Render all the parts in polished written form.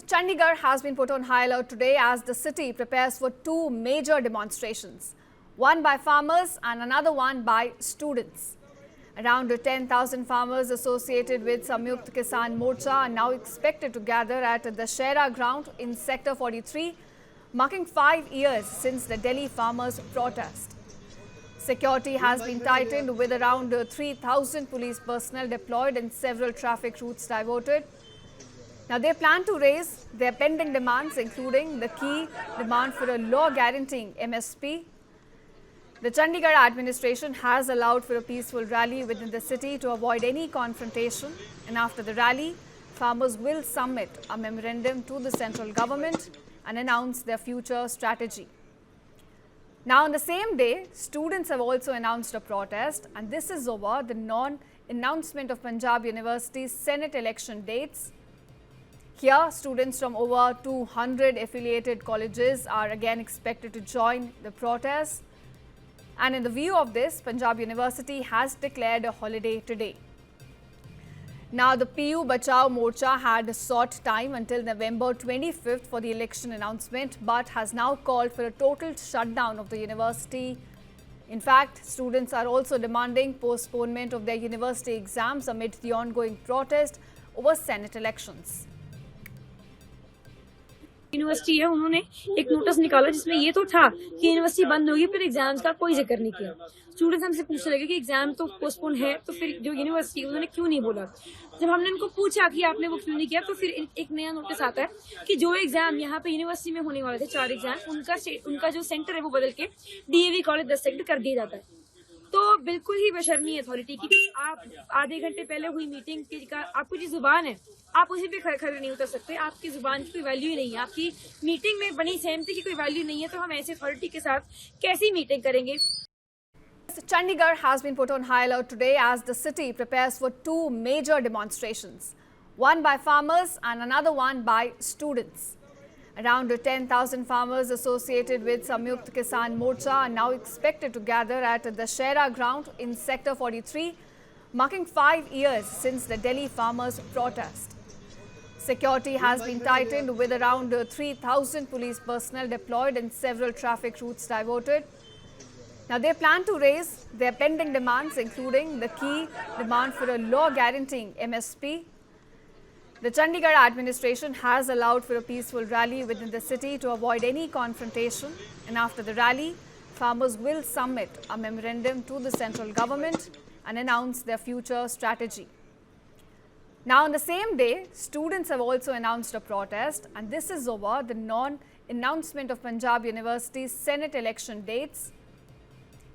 Chandigarh has been put on high alert today as the city prepares for two major demonstrations, one by farmers and another one by students. Around 10,000 farmers associated with Samyukt Kisan Morcha are now expected to gather at the Dussehra ground in Sector 43, marking 5 years since the Delhi farmers' protest. Security has been tightened with around 3,000 police personnel deployed and several traffic routes diverted. Now, they plan to raise their pending demands, including the key demand for a law guaranteeing MSP. The Chandigarh administration has allowed for a peaceful rally within the city to avoid any confrontation. And after the rally, farmers will submit a memorandum to the central government and announce their future strategy. Now, on the same day, students have also announced a protest, and this is over the non-announcement of Punjab University's Senate election dates. Here, students from over 200 affiliated colleges are again expected to join the protest. And in the view of this, Punjab University has declared a holiday today. Now, the PU Bachao Morcha had sought time until November 25th for the election announcement, but has now called for a total shutdown of the university. In fact, students are also demanding postponement of their university exams amid the ongoing protest over Senate elections. University है, उन्होंने एक notice निकाला जिसमें ये तो था कि university बंद होगी, फिर एग्जाम्स का कोई जिक्र नहीं किया। स्टूडेंट्स हमसे पूछने लगे कि एग्जाम तो पोस्टपोन है, तो फिर जो यूनिवर्सिटी उन्होंने क्यों नहीं बोला। जब हमने उनको पूछा कि आपने वो क्यों नहीं किया, तो फिर एक नया नोटिस आता है कि जो एग्जाम यहाँ पे यूनिवर्सिटी में होने वाले थे 4 एग्जाम, उनका जो सेंटर है वो बदल के डीएवी कॉलेज 10 सेक्टर कर दिया जाता है। तो बिल्कुल ही बेशर्मी है अथॉरिटी की। आप आधे घंटे पहले हुई मीटिंग का आपको जो जुबान है, आप उसी पे खड़े नहीं उतर सकते। आपकी जुबान की कोई वैल्यू ही नहीं है, आपकी मीटिंग में बनी सहमति की कोई वैल्यू नहीं है, तो हम ऐसे अथॉरिटी के साथ कैसी मीटिंग करेंगे। Chandigarh has been put on high alert today as the city prepares for two major demonstrations, one by farmers and another one by students. Around 10,000 farmers associated with Samyukt Kisan Morcha are now expected to gather at the Dussehra ground in Sector 43, marking 5 years since the Delhi farmers' protest. Security has been tightened with around 3,000 police personnel deployed and several traffic routes diverted. Now, they plan to raise their pending demands, including the key demand for a law guaranteeing MSP. The Chandigarh administration has allowed for a peaceful rally within the city to avoid any confrontation. And after the rally, farmers will submit a memorandum to the central government and announce their future strategy. Now, on the same day, students have also announced a protest, and this is over the non-announcement of Punjab University's Senate election dates.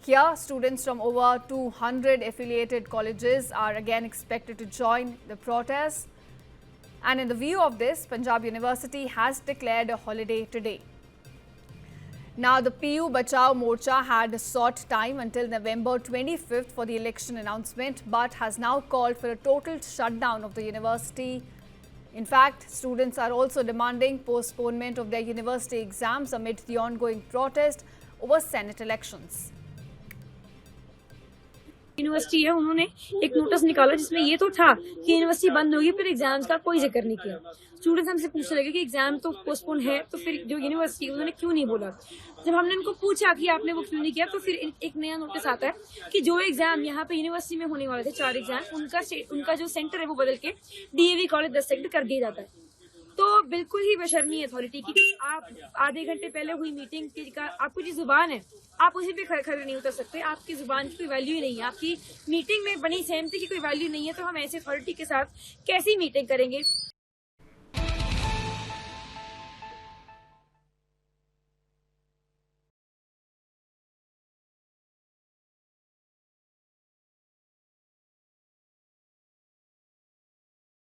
Here, students from over 200 affiliated colleges are again expected to join the protest. And in the view of this, Punjab University has declared a holiday today. Now, the PU Bachao Morcha had sought time until November 25th for the election announcement, but has now called for a total shutdown of the university. In fact, students are also demanding postponement of their university exams amid the ongoing protest over Senate elections. University है, उन्होंने एक notice निकाला जिसमें ये तो था कि university बंद होगी, फिर एग्जाम्स का कोई जिक्र नहीं किया। स्टूडेंट्स हमसे पूछने लगे कि एग्जाम तो पोस्टपोन है, तो फिर जो यूनिवर्सिटी उन्होंने क्यों नहीं बोला। जब हमने उनको पूछा कि आपने वो क्यों नहीं किया, तो फिर एक नया नोटिस आता है कि जो एग्जाम यहाँ पे यूनिवर्सिटी में होने वाले थे 4 एग्जाम, उनका जो सेंटर है वो बदल के डीएवी कॉलेज 10 सेक्टर कर दिया जाता है। तो बिल्कुल ही बेशर्मी है अथॉरिटी की। आप आधे घंटे पहले हुई मीटिंग का आपको जो जुबान है, आप उसी पे खड़े नहीं उतर सकते। आपकी जुबान की कोई वैल्यू ही नहीं है, आपकी मीटिंग में बनी सहमति की कोई वैल्यू नहीं है, तो हम ऐसे अथॉरिटी के साथ कैसी मीटिंग करेंगे।